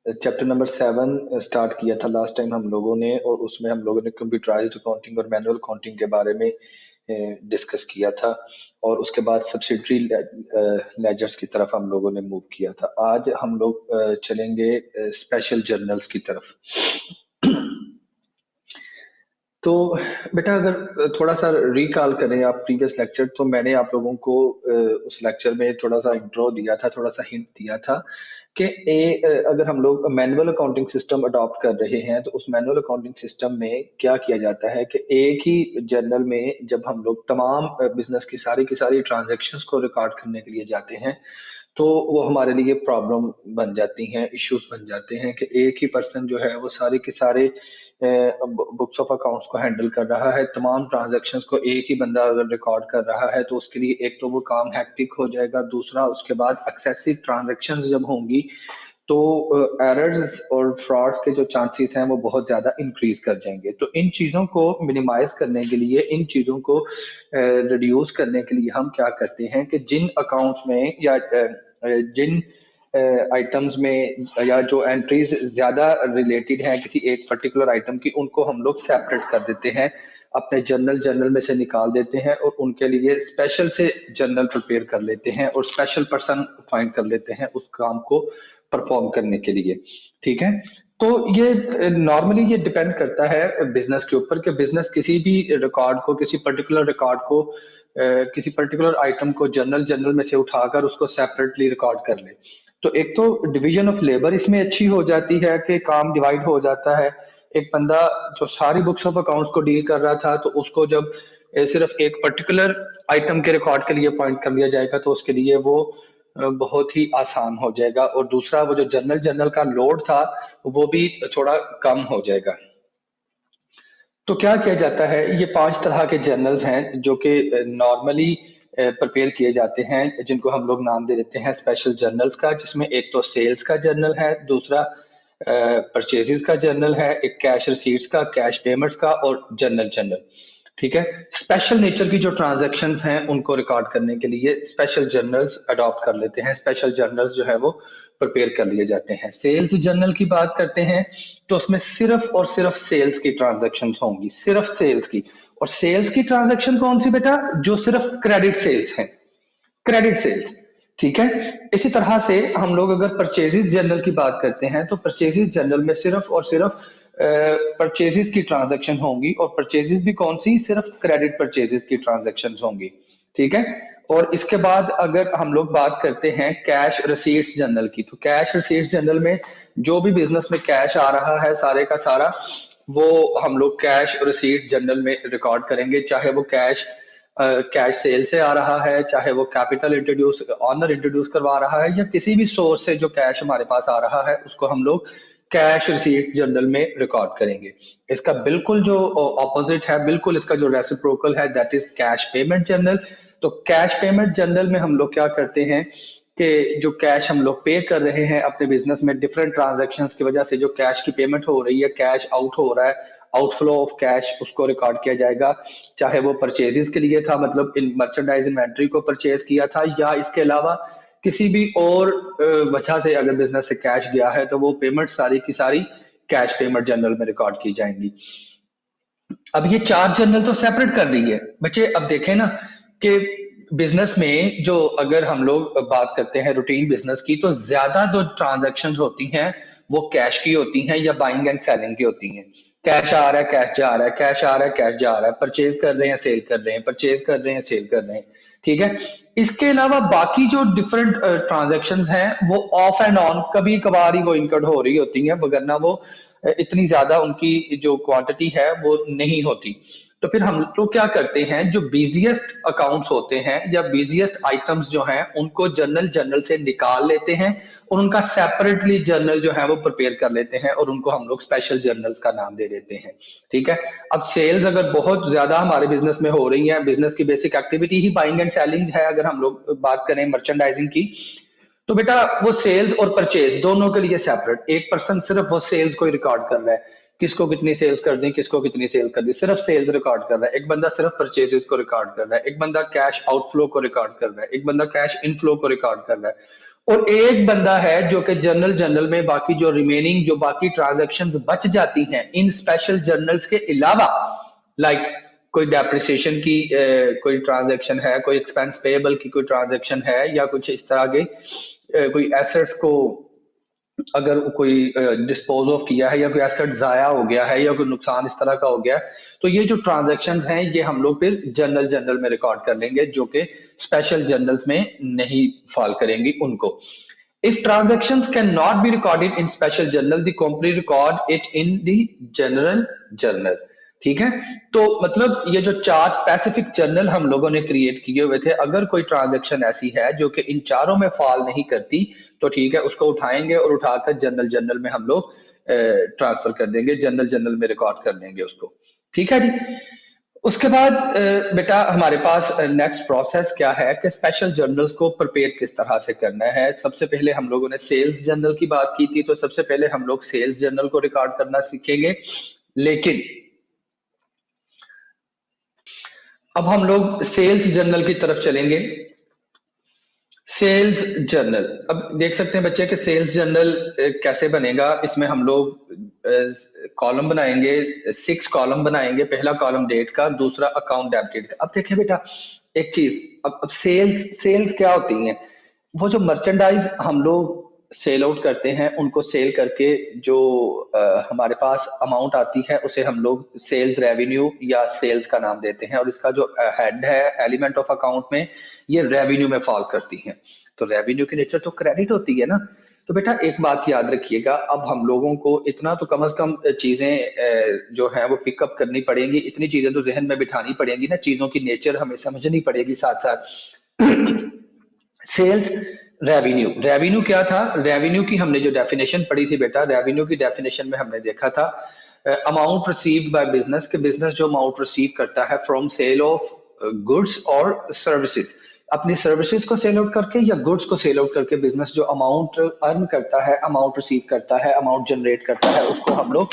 Chapter number 7 start किया था last time हम लोगों ने, और उसमें हम लोगों ने कंप्यूटराइज्ड अकाउंटिंग और मैनुअल अकाउंटिंग के बारे में डिस्कस किया था। और उसके बाद सब्सिडरी लेजर्स की तरफ हम लोगों ने मूव किया था। आज हम लोग चलेंगे स्पेशल जर्नल्स की तरफ। तो बेटा अगर थोड़ा सा रिकॉल करें आप प्रीवियस लेक्चर, तो मैंने आप लोगों को उस लेक्चर में थोड़ा सा इंट्रो दिया था, थोड़ा सा हिंट दिया था कि अगर हम लोग मैनुअल अकाउंटिंग सिस्टम अडॉप्ट कर रहे हैं तो उस मैनुअल अकाउंटिंग सिस्टम में क्या किया जाता है कि एक ही जर्नल में जब हम लोग तमाम बिजनेस की सारी ट्रांजैक्शंस को रिकॉर्ड करने के लिए जाते हैं, तो वो हमारे लिए प्रॉब्लम बन जाती हैं, इश्यूज बन जाते हैं कि एक ही पर्सन जो है वो सारे के सारे बुक्स ऑफ अकाउंट्स को हैंडल कर रहा है। तमाम ट्रांजैक्शंस को एक ही बंदा अगर रिकॉर्ड कर रहा है तो उसके लिए एक तो वो काम हैक्टिक हो जाएगा, दूसरा उसके बाद एक्सेसिव ट्रांजैक्शंस जब होंगी तो एरर्स और फ्रॉड्स के जो चांसेस हैं वो बहुत ज्यादा इंक्रीज कर जाएंगे। तो इन चीजों को मिनिमाइज करने के लिए, इन चीजों को रिड्यूस करने के लिए हम क्या करते हैं कि जिन अकाउंट्स में या जिन आइटम्स में या जो एंट्रीज ज्यादा रिलेटेड हैं किसी एक पर्टिकुलर आइटम की, उनको हम लोग सेपरेट कर देते हैं, अपने जर्नल में से निकाल देते हैं और उनके लिए स्पेशल से जर्नल प्रिपेयर कर लेते हैं और स्पेशल पर्सन फाइंड कर लेते हैं उस काम को परफॉर्म करने के लिए। ठीक है। तो ये नॉर्मली ये डिपेंड करता है बिजनेस के ऊपर कि बिजनेस किसी भी रिकॉर्ड को, किसी पर्टिकुलर रिकॉर्ड को, किसी पर्टिकुलर आइटम को जर्नल में से उठाकर उसको सेपरेटली रिकॉर्ड कर ले। तो एक तो डिवीजन ऑफ लेबर इसमें अच्छी हो जाती है कि काम डिवाइड हो जाता है। एक बंदा जो सारी बुक्स ऑफ अकाउंट्स को डील कर रहा था, तो उसको जब सिर्फ एक पर्टिकुलर आइटम के रिकॉर्ड के लिए पॉइंट कर लिया जाएगा तो उसके लिए वो बहुत ही आसान हो जाएगा। और दूसरा वो जो जर्नल का लोड था वो भी थोड़ा कम हो जाएगा। तो क्या किया जाता है, ये 5 तरह के जर्नल्स हैं जो कि नॉर्मली प्रिपेयर किए जाते हैं, जिनको हम लोग नाम दे देते हैं स्पेशल जर्नल्स का, जिसमें एक तो सेल्स का जर्नल है, दूसरा परचेजेस का जर्नल है, एक कैश रिसीट्स का, कैश पेमेंट्स का, और जर्नल। ठीक है। स्पेशल नेचर की जो ट्रांजैक्शंस हैं उनको रिकॉर्ड करने के लिए स्पेशल जर्नल्स अडॉप्ट कर लेते हैं, स्पेशल जर्नल्स जो है वो प्रिपेयर कर लिए जाते हैं। सेल्स जर्नल की बात करते हैं तो उसमें सिर्फ और सिर्फ सेल्स की ट्रांजैक्शन होंगी, सिर्फ सेल्स की। और सेल्स की ट्रांजैक्शन कौन सी बेटा? जो सिर्फ क्रेडिट सेल्स है, क्रेडिट सेल्स। ठीक है। इसी तरह से हम लोग अगर परचेजेस जर्नल की बात करते हैं तो परचेजेस जर्नल में सिर्फ और सिर्फ परचेजेस की ट्रांजैक्शन होंगी, और परचेजेस भी कौन सी? सिर्फ क्रेडिट परचेजेस की ट्रांजैक्शन होंगी। ठीक है। और इसके बाद अगर हम लोग बात करते हैं कैश रिसीट्स जर्नल की, तो कैश रिसीट्स जर्नल में जो भी बिजनेस में कैश आ रहा है सारे का सारा, वो हम लोग कैश रिसीट जर्नल में रिकॉर्ड करेंगे, चाहे वो कैश सेल से आ रहा है, चाहे वो कैपिटल इंट्रोड्यूस ऑनर इंट्रोड्यूस करवा रहा है, या किसी भी सोर्स से जो कैश हमारे पास आ रहा है उसको हम लोग कैश रिसीट जर्नल में रिकॉर्ड करेंगे। इसका बिल्कुल जो ऑपोजिट है, बिल्कुल इसका जो रेसिप्रोकल है, that is cash payment journal. तो कैश पेमेंट जर्नल में हम लोग क्या करते हैं कि जो कैश हम लोग पे कर रहे हैं अपने बिजनेस में, डिफरेंट ट्रांजैक्शंस की वजह से जो कैश की पेमेंट हो रही है, कैश आउट हो रहा है, आउटफ्लो ऑफ कैश, उसको रिकॉर्ड किया जाएगा। चाहे वो परचेजेस के लिए था, मतलब इन मर्चेंडाइज इन्वेंट्री को परचेज किया था, या इसके अलावा किसी भी और वजह से अगर बिजनेस से कैश गया है, तो वो पेमेंट सारी की सारी कैश पेमेंट जर्नल में रिकॉर्ड की जाएंगी। अब ये 4 जर्नल तो सेपरेट कर दी है बच्चे। अब देखें ना कि बिजनेस में जो अगर हम लोग बात करते हैं रूटीन बिजनेस की, तो ज्यादा जो ट्रांजैक्शंस होती हैं वो कैश की होती हैं या बाइंग एंड सेलिंग की होती हैं। कैश आ रहा है, कैश जा रहा है, कैश आ रहा है, कैश जा रहा है, परचेज कर रहे हैं, सेल कर रहे हैं, परचेज कर रहे हैं, सेल कर रहे हैं। ठीक है। इसके अलावा बाकी जो डिफरेंट ट्रांजैक्शंस हैं वो ऑफ एंड ऑन, कभी कभार ही वो इनकर्ड हो रही होती हैं, वगरना वो इतनी ज्यादा उनकी जो क्वांटिटी है वो नहीं होती। तो फिर हम लोग क्या करते हैं, जो बिजिएस्ट अकाउंट्स होते हैं या बिजिएस्ट आइटम्स जो हैं उनको जर्नल से निकाल लेते हैं और उनका सेपरेटली जर्नल जो है वो प्रिपेयर कर लेते हैं और उनको हम लोग स्पेशल जर्नल्स का नाम दे देते हैं। ठीक है। अब सेल्स अगर बहुत ज्यादा हमारे बिजनेस में हो रही है, बिजनेस की basic activity he buying and selling है, अगर हम लोग बात करें मर्चेंडाइजिंग की, तो बेटा वो सेल्स और परचेज दोनों के लिए सेपरेट एक पर्सन सिर्फ वो सेल्स को ही रिकॉर्ड कर रहा है, किसको कितनी सेल्स कर दी, किसको कितनी सेल कर दी, सिर्फ सेल्स रिकॉर्ड कर रहा है। एक बंदा सिर्फ परचेजेस को रिकॉर्ड कर रहा है, एक बंदा कैश आउटफ्लो को रिकॉर्ड कर रहा है, एक बंदा कैश इनफ्लो को रिकॉर्ड कर रहा है। और एक बंदा है जो कि जर्नल जर्नल में बाकी जो रिमेनिंग जो बाकी ट्रांजैक्शंस बच जाती हैं इन स्पेशल जर्नल्स के अलावा, लाइक कोई डेप्रिसिएशन की कोई ट्रांजैक्शन है, कोई एक्सपेंस पेएबल की कोई ट्रांजैक्शन है, या कुछ इस तरह के कोई एसेट्स को अगर कोई डिस्पोज ऑफ किया है, या कोई एसेट जाया हो गया है, या कोई नुकसान इस तरह का हो गया है, तो ये जो ट्रांजैक्शन हैं ये हम लोग फिर जर्नल जर्नल में रिकॉर्ड कर लेंगे, जो कि स्पेशल जर्नल्स में नहीं फॉल करेंगी उनको। If transactions cannot be recorded in special journal, the company record it in the general journal। ठीक है, तो मतलब ये जो चार स्पेसिफिक जर्नल हम लोगों ने क्रिएट किए हुए थे, अगर कोई ट्रांजैक्शन ऐसी है जो कि इन चारों में फॉल नहीं करती, तो ठीक है, उसको उठाएंगे और उठाकर जनरल जर्नल में हम लोग ट्रांसफर कर देंगे, जनरल जर्नल में रिकॉर्ड कर देंगे उसको। ठीक है जी। उसके बाद बेटा हमारे पास नेक्स्ट प्रोसेस क्या है कि स्पेशल जर्नल्स को प्रिपेयर किस तरह से करना है। सबसे पहले हम लोगों ने सेल्स जर्नल की बात की थी, तो सबसे पहले हम लोग सेल्स जर्नल को रिकॉर्ड करना सीखेंगे, लेकिन अब हम लोग सेल्स जर्नल की तरफ चलेंगे। सेल्स जर्नल, अब देख सकते हैं बच्चे कि सेल्स जर्नल कैसे बनेगा। इसमें हम लोग कॉलम बनाएंगे, 6 कॉलम बनाएंगे। पहला कॉलम डेट का, दूसरा अकाउंट डेबिटेड का। अब देखिए बेटा एक चीज, अब सेल्स सेल्स क्या होती है, वो जो मर्चेंडाइज हम लोग सेल आउट करते हैं, उनको सेल करके जो हमारे पास अमाउंट आती है उसे हम लोग सेल्स रेवेन्यू या सेल्स का नाम देते हैं, और इसका जो हेड है एलिमेंट ऑफ अकाउंट में, ये रेवेन्यू में फॉल करती है। तो रेवेन्यू की नेचर तो क्रेडिट होती है ना। तो बेटा एक बात याद रखिएगा, अब हम लोगों को इतना तो कम से कम चीजें जो है वो पिकअप करनी पड़ेंगी, इतनी चीजें तो जहन में बिठानी पड़ेंगी ना, चीजों की नेचर हमें समझनी पड़ेगी साथ साथ। सेल्स रेवेन्यू, रेवेन्यू क्या था, रेवेन्यू की हमने जो डेफिनेशन पढ़ी थी बेटा, रेवेन्यू की डेफिनेशन में हमने देखा था अमाउंट रिसीव्ड बाय बिजनेस, के बिजनेस जो अमाउंट रिसीव करता है फ्रॉम सेल ऑफ गुड्स और सर्विसेज, अपनी सर्विसेज को सेल आउट करके या गुड्स को सेल आउट करके बिजनेस जो अमाउंट अर्न करता है, अमाउंट रिसीव करता है, अमाउंट जनरेट करता है, उसको हम लोग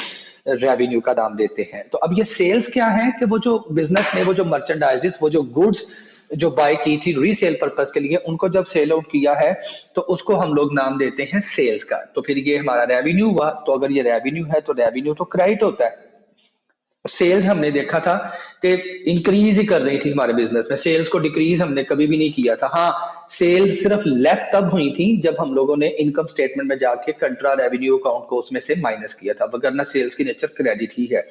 रेवेन्यू का नाम देते हैं। तो अब ये सेल्स क्या है कि वो जो बिजनेस ने वो जो मर्चेंडाइजेस, वो जो गुड्स जो बाय की थी रीसेल पर्पस के लिए, उनको जब सेल आउट किया है तो उसको हम लोग नाम देते हैं सेल्स का। तो फिर ये हमारा रेवेन्यू हुआ। तो अगर ये रेवेन्यू है तो रेवेन्यू तो क्रेडिट होता है। सेल्स हमने देखा था कि इंक्रीज ही कर रही थी हमारे बिजनेस में, सेल्स को डिक्रीज हमने कभी भी नहीं किया था। हाँ, सेल्स सिर्फ लेस तब हुई थी जब हम लोगों ने इनकम स्टेटमेंट में जाके कंट्रा रेवेन्यू अकाउंट को उसमें से माइनस किया था, वरना सेल्स की नेचर क्रेडिट ही है।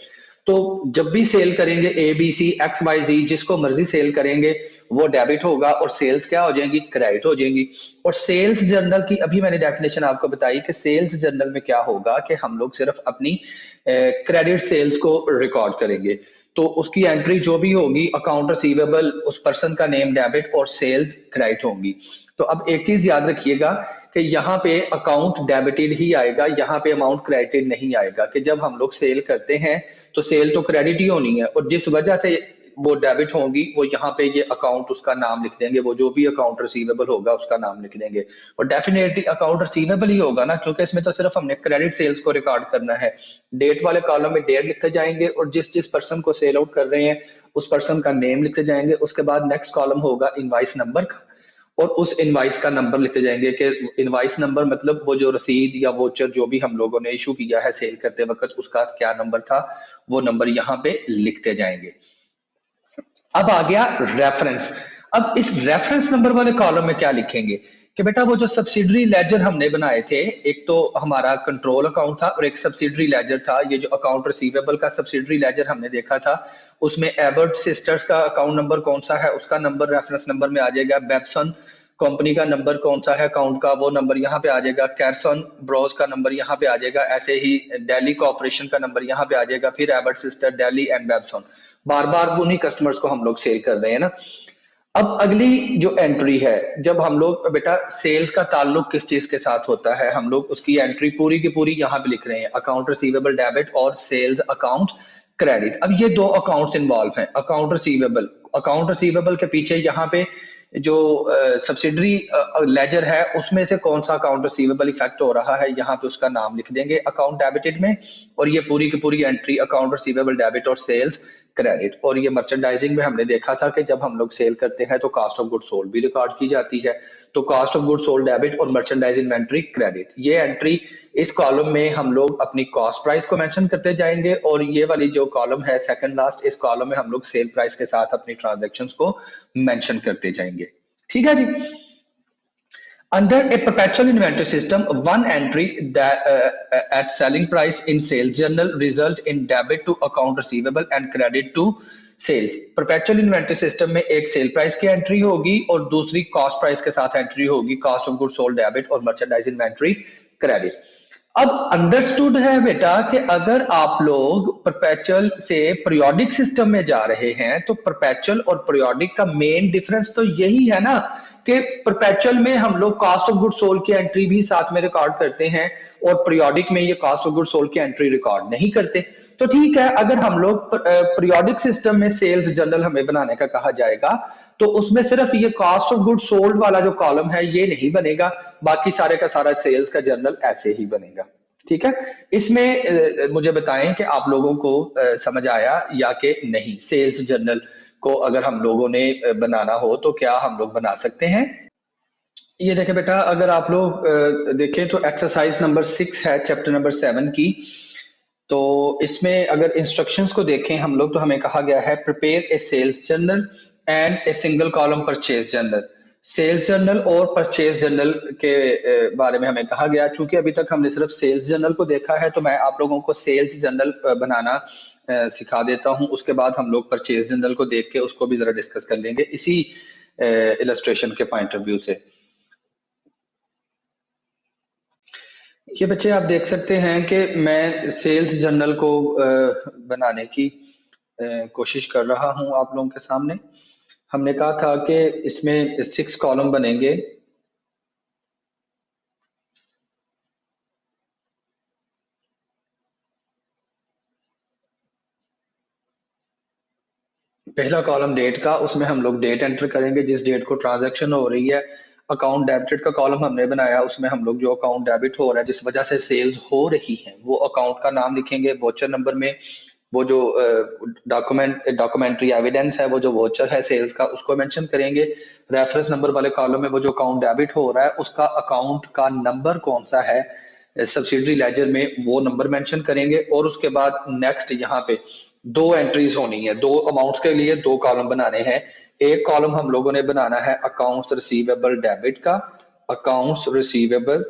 तो जब भी सेल करेंगे A B C X Y Z, जिसको मर्जी सेल करेंगे वो डेबिट होगा, और सेल्स क्या हो जाएंगी, क्रेडिट हो जाएंगी। और सेल्स जर्नल की अभी मैंने डेफिनेशन आपको बताई कि सेल्स जर्नल में क्या होगा कि हम लोग सिर्फ अपनी क्रेडिट सेल्स को रिकॉर्ड करेंगे। तो उसकी एंट्री जो भी होगी, अकाउंट रिसीवेबल, उस पर्सन का नेम डेबिट और सेल्स क्रेडिट होंगी। तो अब एक चीज याद रखिएगा कि यहाँ पे अकाउंट डेबिटेड ही आएगा, यहाँ पे अमाउंट क्रेडिटेड नहीं आएगा। कि जब हम लोग सेल करते हैं तो सेल तो क्रेडिट ही होनी है, और जिस वजह से वो डेबिट होगी वो यहाँ पे ये अकाउंट उसका नाम लिख देंगे, वो जो भी अकाउंट रिसीवेबल होगा उसका नाम लिख देंगे। और डेफिनेटली अकाउंट रिसीवेबल ही होगा ना, क्योंकि इसमें तो सिर्फ हमने क्रेडिट सेल्स को रिकॉर्ड करना है। डेट वाले कॉलम में डेट लिखते जाएंगे, और जिस जिस पर्सन को सेल आउट कर रहे हैं उस पर्सन का नेम लिखते जाएंगे। उसके बाद नेक्स्ट कॉलम होगा इनवाइस नंबर का, और उस इनवाइस का नंबर लिखते जाएंगे। कि इनवाइस नंबर मतलब वो जो रसीद या वोचर जो भी हम लोगों ने इशू किया है सेल करते वक्त, उसका क्या नंबर था, वो नंबर यहाँ पे लिखते जाएंगे। अब आ गया रेफरेंस। अब इस रेफरेंस नंबर वाले कॉलम में क्या लिखेंगे कि बेटा वो जो सब्सिडरी लेजर हमने बनाए थे, एक तो हमारा कंट्रोल अकाउंट था और एक सब्सिडरी लेजर था। ये जो अकाउंट रिसीवेबल का सब्सिडरी लेजर हमने देखा था, उसमें एबर्ट सिस्टर्स का अकाउंट नंबर कौन सा है, उसका नंबर रेफरेंस नंबर में आ जाएगा। बेप्सन कंपनी का नंबर कौन सा है अकाउंट का, वो नंबर यहाँ पे आ जाएगा। कैरसन ब्रोस का नंबर यहाँ पे आ जाएगा। ऐसे ही दिल्ली कॉर्पोरेशन का नंबर यहाँ पे आ जाएगा। फिर एबर्ट सिस्टर, दिल्ली एंड बेप्सन, बार बार उन्हीं कस्टमर्स को हम लोग सेल कर रहे हैं ना। अब अगली जो एंट्री है, जब हम लोग बेटा सेल्स का ताल्लुक किस चीज के साथ होता है, हम लोग उसकी एंट्री पूरी की पूरी यहाँ पे लिख रहे हैं, अकाउंट रिसीवेबल डेबिट और सेल्स अकाउंट क्रेडिट। अब ये दो अकाउंट्स इन्वॉल्व हैं। अकाउंट रिसीवेबल के पीछे यहाँ पे जो सब्सिडरी लेजर है उसमें से कौन सा अकाउंट रिसीवेबल इफेक्ट हो रहा है, यहाँ पे उसका नाम लिख देंगे अकाउंट डेबिटेड में। और ये पूरी की पूरी एंट्री अकाउंट रिसीवेबल डेबिट और सेल्स क्रेडिट। और ये मर्चेंडाइजिंग में हमने देखा था कि जब हम लोग सेल करते हैं तो कॉस्ट ऑफ गुड सोल्ड भी रिकॉर्ड की जाती है। तो cost of good sold debit और मर्चेंडाइज इन्वेंट्री क्रेडिट, ये एंट्री इस कॉलम में हम लोग अपनी कॉस्ट प्राइस को मेंशन करते जाएंगे, और ये वाली जो कॉलम है सेकंड लास्ट, इस कॉलम में हम लोग सेल प्राइस के साथ अपनी ट्रांजैक्शंस को मेंशन करते जाएंगे। ठीक है जी। Under a perpetual inventory system, one entry that at selling price in sales journal result in debit to account receivable and credit to sales. Perpetual inventory system में एक सेल प्राइस की entry होगी और दूसरी कॉस्ट प्राइस के साथ entry होगी, cost of good sold debit और मर्चेंडाइज इन्वेंट्री क्रेडिट। अब अंडरस्टूड है बेटा कि अगर आप लोग परपेचुअल से पीरियोडिक सिस्टम में जा रहे हैं तो परपेचुअल और पीरियोडिक का मेन डिफरेंस तो यही है ना कि परपेचुअल में हम लोग कॉस्ट ऑफ गुड सोल्ड की एंट्री भी साथ में रिकॉर्ड करते हैं और पीरियोडिक में ये कॉस्ट ऑफ गुड सोल्ड की एंट्री रिकॉर्ड नहीं करते। तो ठीक है, अगर हम लोग पीरियोडिक सिस्टम में सेल्स जर्नल हमें बनाने का कहा जाएगा तो उसमें सिर्फ ये कॉस्ट ऑफ गुड सोल्ड वाला जो कॉलम है ये नहीं बनेगा, बाकी सारे का सारा सेल्स का जर्नल ऐसे ही बनेगा। ठीक है, इसमें मुझे बताएं कि आप लोगों को समझ आया या कि नहीं। सेल्स जर्नल को अगर हम लोगों ने बनाना हो तो क्या हम लोग बना सकते हैं। ये देखें बेटा, अगर आप लोग देखें तो एक्सरसाइज नंबर 6 है चैप्टर नंबर 7 की। तो इसमें अगर इंस्ट्रक्शंस को देखें हम लोग तो हमें कहा गया है prepare a sales journal and a single column purchase journal. Sales journal और परचेज जर्नल के बारे में हमें कहा गया। चूंकि अभी तक हमने सिर्फ सेल्स जर्नल को देखा है तो मैं आप लोगों को सेल्स जर्नल बनाना सिखा देता हूं, उसके बाद हम लोग परचेज जर्नल को देख के उसको भी जरा डिस्कस कर लेंगे इसी इलस्ट्रेशन के पॉइंट ऑफ व्यू से। ये बच्चे आप देख सकते हैं कि मैं सेल्स जर्नल को बनाने की कोशिश कर रहा हूं आप लोगों के सामने। हमने कहा था कि इसमें 6 कॉलम बनेंगे। पहला कॉलम डेट का, उसमें हम लोग डेट एंटर करेंगे जिस डेट को ट्रांजैक्शन हो रही है। अकाउंट डेबिटेड का कॉलम हमने बनाया, उसमें हम लोग जो अकाउंट डेबिट हो रहा है जिस वजह से सेल्स हो रही है वो अकाउंट का नाम लिखेंगे। वोचर नंबर में वो जो डॉक्यूमेंट्री एविडेंस है, वो जो वोचर है सेल्स का, उसको मेंशन करेंगे। रेफरेंस नंबर वाले कॉलम में वो जो अकाउंट डेबिट हो रहा है उसका अकाउंट का नंबर कौन सा है सब्सिडरी लेजर में, वो नंबर मेंशन करेंगे। और उसके बाद नेक्स्ट यहाँ पे 2 एंट्रीज होनी है, 2 अमाउंट्स के लिए 2 कॉलम बनाने हैं। एक कॉलम हम लोगों ने बनाना है अकाउंट्स रिसीवेबल डेबिट का, अकाउंट्स रिसीवेबल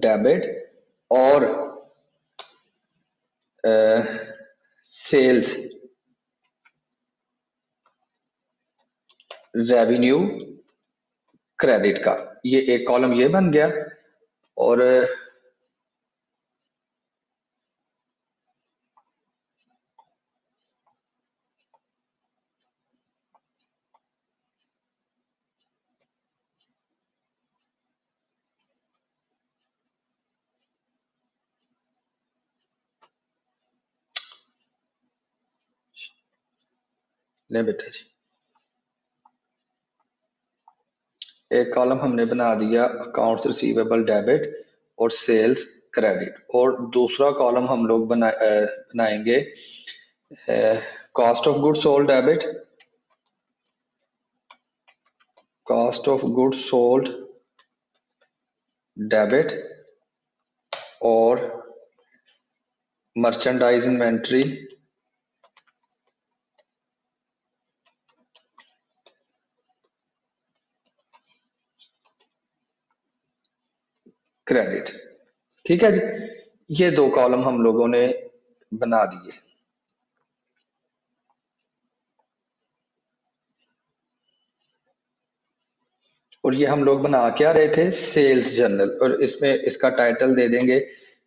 डेबिट और सेल्स रेवेन्यू क्रेडिट का। ये एक कॉलम ये बन गया। और ले बेटा जी, एक कॉलम हमने बना दिया अकाउंट्स रिसीवेबल डेबिट और सेल्स क्रेडिट, और दूसरा कॉलम हम लोग बनाएंगे cost of good sold debit, cost of good sold debit और मर्चेंडाइज इन्वेंट्री क्रेडिट। ठीक है जी, ये 2 कॉलम हम लोगों ने बना दिए। और ये हम लोग बना क्या रहे थे, सेल्स जर्नल, और इसमें इसका टाइटल दे देंगे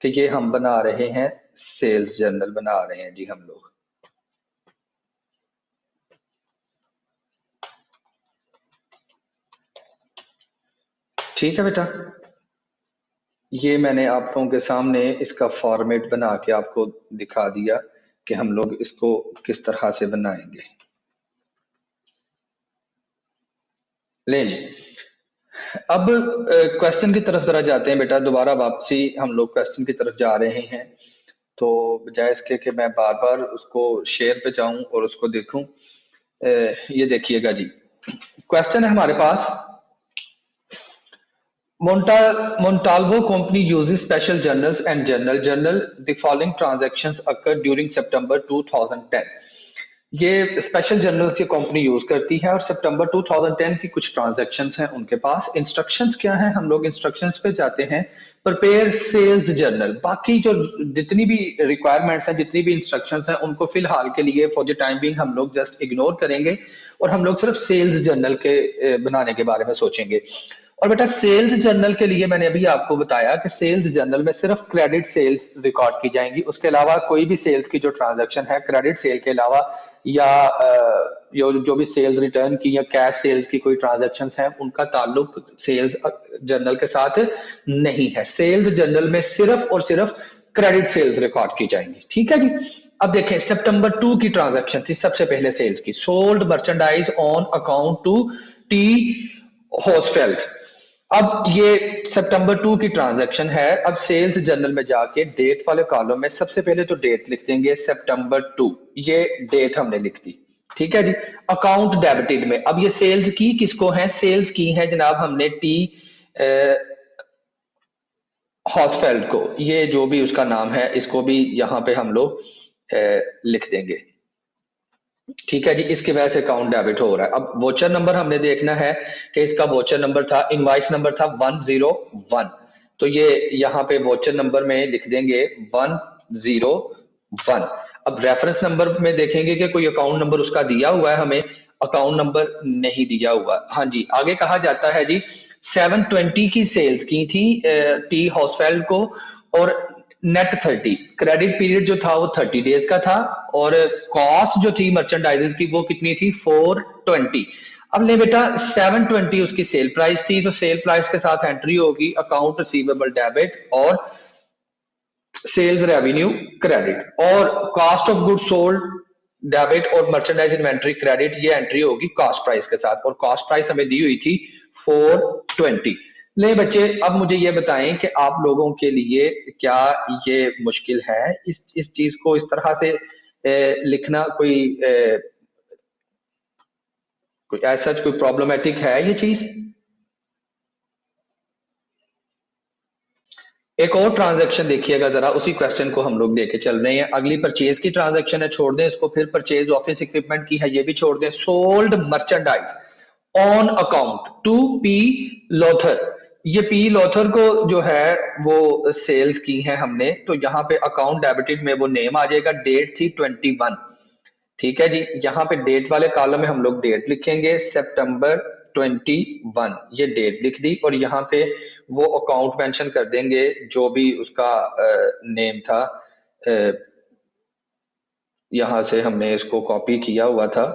कि ये हम बना रहे हैं सेल्स जर्नल बना रहे हैं जी हम लोग। ठीक है बेटा, ये मैंने आप लोगों के सामने इसका फॉर्मेट बना के आपको दिखा दिया कि हम लोग इसको किस तरह से बनाएंगे। ले जी, अब क्वेश्चन की तरफ जरा जाते हैं बेटा, दोबारा वापसी हम लोग क्वेश्चन की तरफ जा रहे हैं। तो बजाय इसके कि मैं बार बार उसको शेयर पे जाऊं और उसको देखूं, ये देखिएगा जी, क्वेश्चन है हमारे पास। Montalvo company uses special journals and journal the following transactions occurred during September 2010। ये स्पेशल जर्नल्स ये कंपनी यूज करती है और सितंबर 2010 की कुछ ट्रांजैक्शंस हैं उनके पास। इंस्ट्रक्शंस क्या हैं, हम लोग इंस्ट्रक्शंस पे जाते हैं। प्रिपेयर सेल्स जर्नल, बाकी जो जितनी भी रिक्वायरमेंट्स हैं, जितनी भी इंस्ट्रक्शंस हैं, उनको फिलहाल के लिए फॉर द टाइम बिंग हम लोग जस्ट इग्नोर करेंगे और हम लोग सिर्फ सेल्स जर्नल के बनाने के बारे में सोचेंगे। और बेटा सेल्स जर्नल के लिए मैंने अभी आपको बताया कि सेल्स जर्नल में सिर्फ क्रेडिट सेल्स रिकॉर्ड की जाएंगी, उसके अलावा कोई भी सेल्स की जो ट्रांजैक्शन है क्रेडिट सेल के अलावा या जो भी सेल्स रिटर्न की या कैश सेल्स की कोई ट्रांजैक्शंस हैं उनका ताल्लुक सेल्स जर्नल के साथ नहीं है। सेल्स जर्नल में सिर्फ और सिर्फ क्रेडिट सेल्स रिकॉर्ड की जाएंगी। ठीक है जी। अब देखें सितंबर 2 की ट्रांजैक्शन थी, सबसे पहले सेल्स की, sold merchandise on account to T Hostfeld. अब ये सितंबर 2 की ट्रांजैक्शन है। अब सेल्स जर्नल में जाके डेट वाले कॉलम में सबसे पहले तो डेट लिख देंगे सितंबर 2, ये डेट हमने लिख दी। ठीक है जी। अकाउंट डेबिटेड में अब ये सेल्स की किसको है, सेल्स की है जनाब हमने टी हॉस्फेल्ड को, ये जो भी उसका नाम है इसको भी यहां पे हम लोग लिख देंगे। ठीक है जी। इसकी वजह से अकाउंट डेबिट हो रहा है। अब वोचर नंबर हमने देखना है कि इसका वोचर नंबर था, इनवाइस नंबर था 101, तो ये यहाँ पे वोचर नंबर में लिख देंगे 101। अब रेफरेंस नंबर में देखेंगे कि कोई अकाउंट नंबर उसका दिया हुआ है, हमें अकाउंट नंबर नहीं दिया हुआ। हाँ जी, आगे कहा जाता है जी 720 की सेल्स की थी टी हाउसफेल्ड को और नेट 30, क्रेडिट पीरियड जो था वो 30 डेज का था और कॉस्ट जो थी मर्चेंडाइजेस की वो कितनी थी 420। अब ले बेटा 720 उसकी सेल प्राइस थी, तो सेल प्राइस के साथ एंट्री होगी अकाउंट रिसीवेबल डेबिट और सेल्स रेवेन्यू क्रेडिट, और cost of good sold debit और मर्चेंडाइज इन्वेंट्री क्रेडिट, ये एंट्री होगी कॉस्ट प्राइस के साथ, और कॉस्ट प्राइस हमें दी हुई थी 420। ले बच्चे अब मुझे ये बताएं कि आप लोगों के लिए क्या ये मुश्किल है इस चीज को इस तरह से लिखना, कोई ऐसा कोई प्रॉब्लमेटिक है ये चीज? एक और ट्रांजैक्शन देखिएगा जरा, उसी क्वेश्चन को हम लोग लेके चल रहे हैं। अगली परचेज की ट्रांजैक्शन है, छोड़ दें इसको, फिर परचेज ऑफिस इक्विपमेंट की है, ये भी छोड़ दें। Sold merchandise on account to P Lothar, ये पी लोथर को जो है वो सेल्स की है हमने, तो यहाँ पे अकाउंट डेबिटेड में वो नेम आ जाएगा, डेट थी 21। ठीक है जी। यहाँ पे डेट वाले कॉलम में हम लोग डेट लिखेंगे सितंबर 21, ये डेट लिख दी, और यहाँ पे वो अकाउंट मेंशन कर देंगे जो भी उसका नेम था। यहां से हमने इसको कॉपी किया हुआ था,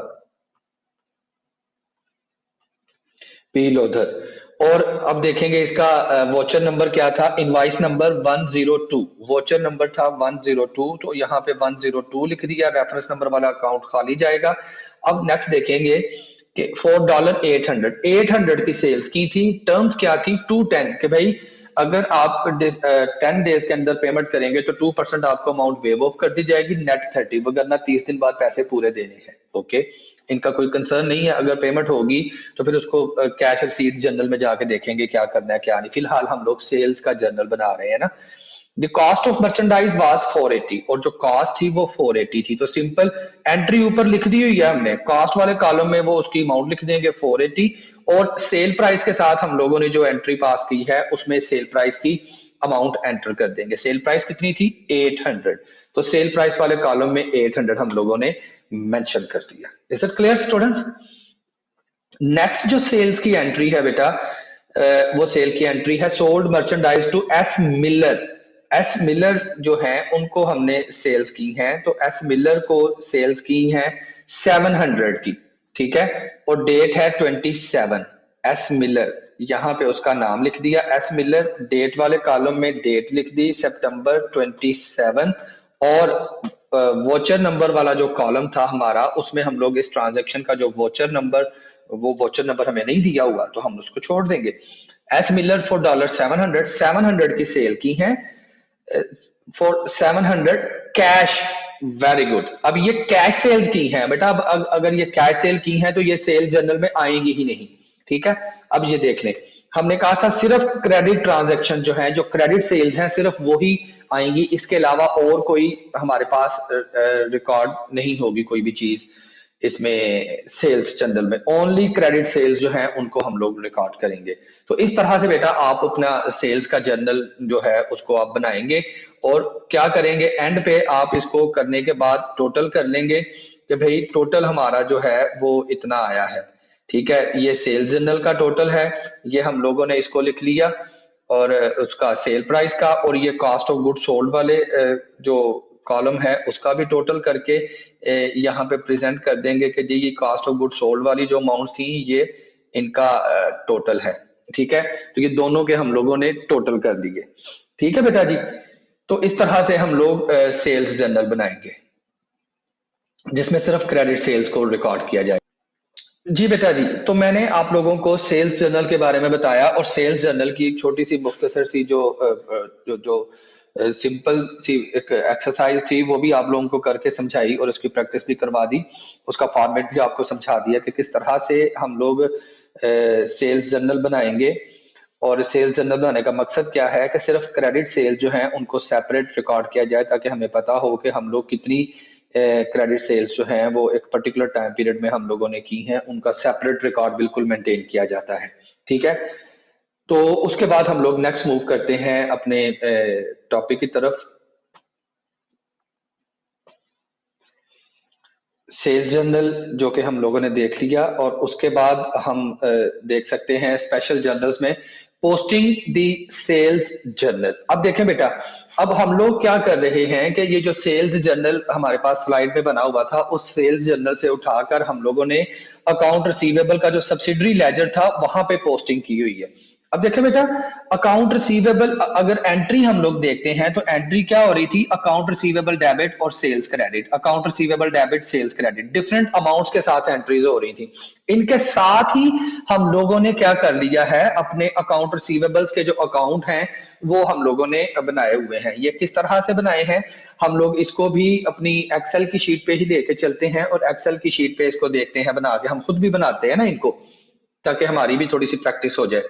पी लोधर। और अब देखेंगे इसका वोचर नंबर क्या था, इनवाइस नंबर 102, वोचर नंबर था 102, तो यहाँ पे 102 लिख दिया, रेफरेंस नंबर वाला अकाउंट खाली जाएगा। अब नेक्स्ट देखेंगे कि $4 800 की सेल्स की थी, टर्म्स क्या थी 210, कि भाई अगर आप 10 डेज के अंदर पेमेंट करेंगे तो 2% आपको अमाउंट वेव ऑफ कर दी जाएगी, नेट 30, वरना 30 दिन बाद पैसे पूरे देने हैं। ओके, इनका कोई कंसर्न नहीं है, अगर पेमेंट होगी तो फिर उसको कैश रसीद जर्नल में जाके देखेंगे क्या करना है क्या नहीं, फिलहाल हम लोग सेल्स का जर्नल बना रहे हैं ना। The cost of merchandise was 480, और जो कॉस्ट थी वो 480 थी, तो सिंपल एंट्री ऊपर लिख दी हुई है हमने, कॉस्ट वाले कॉलम में वो उसकी अमाउंट लिख देंगे 480, और सेल प्राइस के साथ हम लोगों ने जो एंट्री पास की है उसमें सेल प्राइस की अमाउंट एंटर कर देंगे। सेल प्राइस कितनी थी 800, तो सेल प्राइस वाले कॉलम में 800 हम लोगों ने मेंशन कर दिया। Is it clear students? Next जो सेल्स की एंट्री है बेटा, वो सेल की एंट्री है sold merchandise to S Miller. S Miller जो है उनको हमने सेल्स की हैं, तो एस मिलर को सेल्स की हैं 700 की। ठीक है, और डेट है 27। एस मिलर, यहां पे उसका नाम लिख दिया एस मिलर, डेट वाले कॉलम में डेट लिख दी सितंबर 27, और वोचर नंबर वाला जो कॉलम था हमारा उसमें हम लोग इस ट्रांजैक्शन का जो वोचर नंबर, वो वोचर नंबर हमें नहीं दिया हुआ तो हम उसको छोड़ देंगे। एस मिलर फॉर $700, 700 की सेल की है फॉर 700 कैश। Very good. अब ये कैश सेल्स की है बेटा। अब अगर ये कैश सेल की है तो ये सेल जर्नल में आएंगी ही नहीं। ठीक है। अब ये देख लें, हमने कहा था सिर्फ क्रेडिट ट्रांजैक्शन जो है, जो क्रेडिट सेल्स हैं, सिर्फ वो ही आएंगी, इसके अलावा और कोई हमारे पास रिकॉर्ड नहीं होगी कोई भी चीज इसमें सेल्स जर्नल में। ओनली क्रेडिट सेल्स जो है उनको हम लोग रिकॉर्ड करेंगे। तो इस तरह से बेटा आप अपना सेल्स का जर्नल जो है उसको आप बनाएंगे और क्या करेंगे, एंड पे आप इसको करने के बाद टोटल कर लेंगे कि भाई टोटल हमारा जो है वो इतना आया है। ठीक है, ये सेल्स जर्नल का टोटल है, ये हम लोगों ने इसको लिख लिया, और उसका सेल प्राइस का, और ये कॉस्ट ऑफ गुड सोल्ड वाले जो कॉलम है उसका भी टोटल करके यहाँ पे प्रेजेंट कर देंगे कि जी ये कॉस्ट ऑफ गुड सोल्ड वाली जो अमाउंट थी ये इनका टोटल है। ठीक है, तो ये दोनों के हम लोगों ने टोटल कर लिए। ठीक है बेटा जी। तो इस तरह से हम लोग सेल्स जर्नल बनाएंगे जिसमें सिर्फ क्रेडिट सेल्स को रिकॉर्ड किया जाए। जी बेटा जी, तो मैंने आप लोगों को सेल्स जर्नल के बारे में बताया, और सेल्स जर्नल की एक छोटी सी मुख्तसर सी जो सिंपल सी एक एक्सरसाइज थी वो भी आप लोगों को करके समझाई और उसकी प्रैक्टिस भी करवा दी। उसका फॉर्मेट भी आपको समझा दिया कि किस तरह से हम लोग सेल्स जर्नल बनाएंगे। और सेल्स जर्नल बनाने का मकसद क्या है कि सिर्फ क्रेडिट सेल जो है उनको सेपरेट रिकॉर्ड किया जाए, ताकि हमें पता हो कि हम लोग कितनी क्रेडिट सेल्स जो हैं वो एक पर्टिकुलर टाइम पीरियड में हम लोगों ने की हैं, उनका सेपरेट रिकॉर्ड बिल्कुल मेंटेन किया जाता है। ठीक है, तो उसके बाद हम लोग नेक्स्ट मूव करते हैं अपने टॉपिक की तरफ। सेल्स जर्नल जो कि हम लोगों ने देख लिया, और उसके बाद हम देख सकते हैं स्पेशल जर्नल्स में पोस्टिंग दी सेल्स जर्नल। अब देखें बेटा, अब हम लोग क्या कर रहे हैं कि ये जो सेल्स जर्नल हमारे पास स्लाइड में बना हुआ था, उस सेल्स जर्नल से उठाकर हम लोगों ने अकाउंट रिसीवेबल का जो सब्सिडरी लेजर था वहां पे पोस्टिंग की हुई है। अब देखें बेटा, अकाउंट रिसीवेबल अगर एंट्री हम लोग देखते हैं तो एंट्री क्या हो रही थी, अकाउंट रिसीवेबल डेबिट और sales credit, account receivable debit sales credit, different amounts के साथ एंट्रीज हो रही थी। इनके साथ ही हम लोगों ने क्या कर लिया है, अपने अकाउंट रिसीवेबल्स के जो अकाउंट हैं वो हम लोगों ने बनाए हुए हैं। ये किस तरह से बनाए हैं, हम लोग इसको भी अपनी एक्सेल की शीट पे ही लेके चलते हैं, और एक्सेल की शीट पे इसको देखते हैं बना के, हम खुद भी बनाते हैं ना इनको, ताकि हमारी भी थोड़ी सी प्रैक्टिस हो जाए।